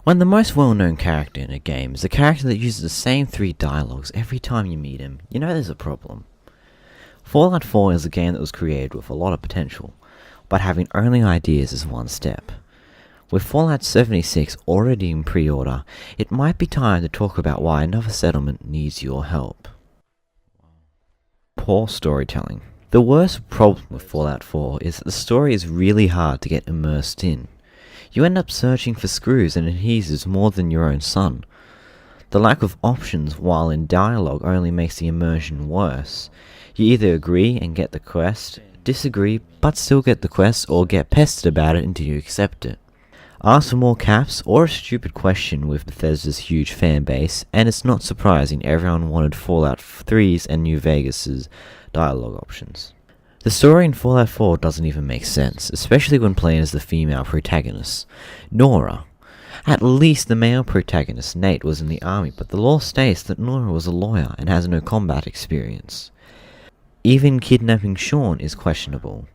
When the most well-known character in a game is a character that uses the same 3 dialogues every time you meet him, you know there's a problem. Fallout 4 is a game that was created with a lot of potential, but having only ideas is one step. With Fallout 76 already in pre-order, it might be time to talk about why another settlement needs your help. Poor storytelling. The worst problem with Fallout 4 is that the story is really hard to get immersed in. You end up searching for screws and adhesives more than your own son. The lack of options while in dialogue only makes the immersion worse. You either agree and get the quest, disagree but still get the quest, or get pestered about it until you accept it. Ask for more caps or a stupid question with Bethesda's huge fan base, and it's not surprising everyone wanted Fallout 3's and New Vegas's dialogue options. The story in Fallout 4 doesn't even make sense, especially when playing as the female protagonist, Nora. At least the male protagonist, Nate, was in the army, but the lore states that Nora was a lawyer and has no combat experience. Even kidnapping Sean is questionable.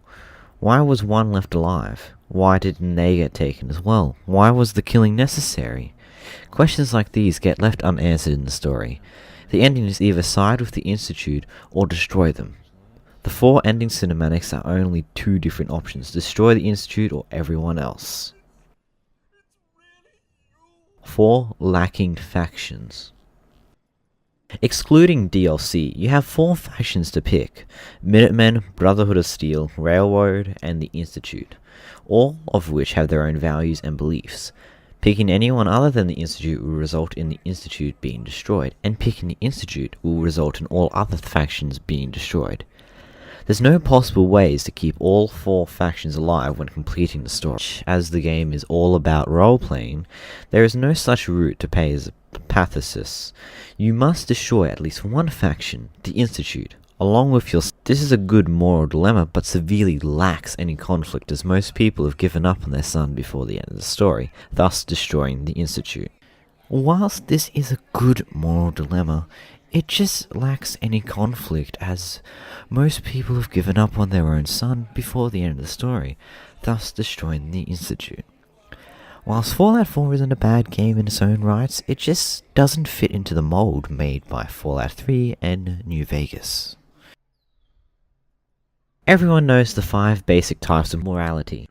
Why was one left alive? Why didn't they get taken as well? Why was the killing necessary? Questions like these get left unanswered in the story. The ending is either side with the Institute or destroy them. The 4 ending cinematics are only 2 different options: destroy the Institute or everyone else. 4 lacking factions. Excluding DLC, you have 4 factions to pick: Minutemen, Brotherhood of Steel, Railroad, and the Institute, all of which have their own values and beliefs. Picking anyone other than the Institute will result in the Institute being destroyed, and picking the Institute will result in all other factions being destroyed. There's no possible ways to keep all 4 factions alive when completing the story. As the game is all about role-playing, there is no such route to pay as a pathicist. You must destroy at least one faction, the Institute, along with your... This is a good moral dilemma, but severely lacks any conflict, as most people have given up on their son before the end of the story, thus destroying the Institute. Whilst this is a good moral dilemma, it just lacks any conflict, as most people have given up on their own son before the end of the story, thus destroying the Institute. Whilst Fallout 4 isn't a bad game in its own rights, it just doesn't fit into the mold made by Fallout 3 and New Vegas. Everyone knows the 5 basic types of morality: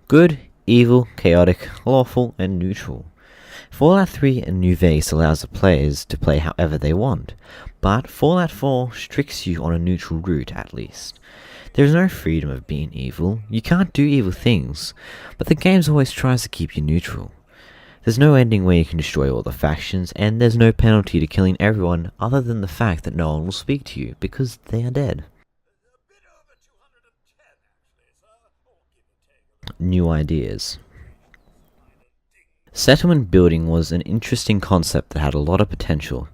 good, evil, chaotic, lawful, and neutral. Fallout 3 and New Vegas allows the players to play however they want, but Fallout 4 restricts you on a neutral route at least. There is no freedom of being evil, you can't do evil things, but the game always tries to keep you neutral. There's no ending where you can destroy all the factions, and there's no penalty to killing everyone other than the fact that no one will speak to you, because they are dead. New ideas. Settlement building was an interesting concept that had a lot of potential.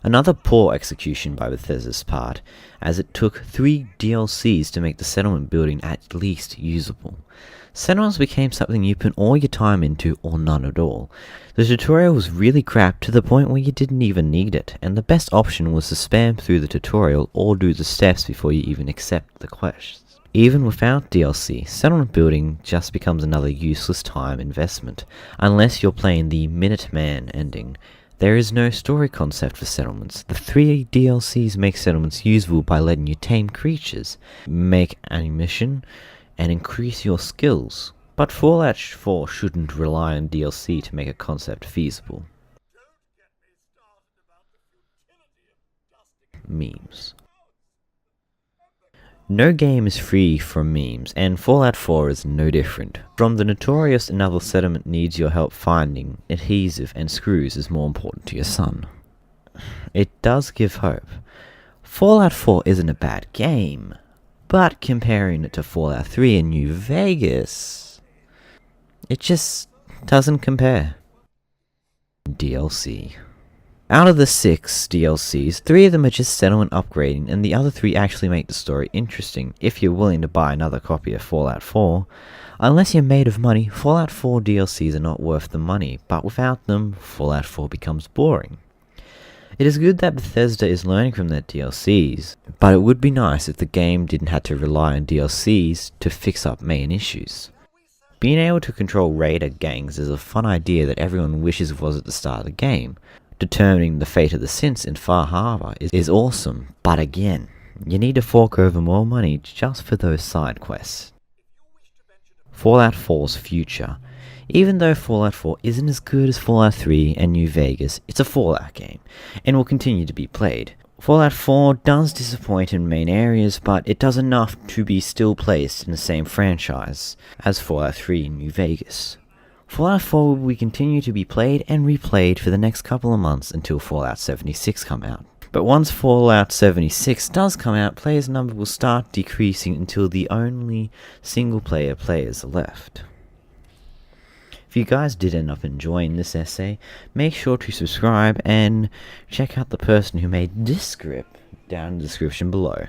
Another poor execution by Bethesda's part, as it took 3 DLCs to make the settlement building at least usable. Settlements became something you put all your time into or none at all. The tutorial was really crap to the point where you didn't even need it, and the best option was to spam through the tutorial or do the steps before you even accept the quests. Even without DLC, settlement building just becomes another useless time investment, unless you're playing the Minuteman ending. There is no story concept for settlements. The 3 DLCs make settlements usable by letting you tame creatures, make ammunition, and increase your skills. But Fallout 4 shouldn't rely on DLC to make a concept feasible. Memes. No game is free from memes, and Fallout 4 is no different. From the notorious another settlement needs your help finding adhesive and screws is more important to your son. It does give hope. Fallout 4 isn't a bad game, but comparing it to Fallout 3 and New Vegas, it just doesn't compare. DLC. Out of the 6 DLCs, 3 of them are just settlement upgrading, and the other 3 actually make the story interesting if you're willing to buy another copy of Fallout 4. Unless you're made of money, Fallout 4 DLCs are not worth the money, but without them, Fallout 4 becomes boring. It is good that Bethesda is learning from their DLCs, but it would be nice if the game didn't have to rely on DLCs to fix up main issues. Being able to control raider gangs is a fun idea that everyone wishes was at the start of the game. Determining the fate of the synths in Far Harbor is awesome, but again, you need to fork over more money just for those side quests. Fallout 4's future. Even though Fallout 4 isn't as good as Fallout 3 and New Vegas, it's a Fallout game, and will continue to be played. Fallout 4 does disappoint in main areas, but it does enough to be still placed in the same franchise as Fallout 3 and New Vegas. Fallout 4 will continue to be played and replayed for the next couple of months until Fallout 76 come out. But once Fallout 76 does come out, players' number will start decreasing until the only single-player players are left. If you guys did end up enjoying this essay, make sure to subscribe and check out the person who made this script down in the description below.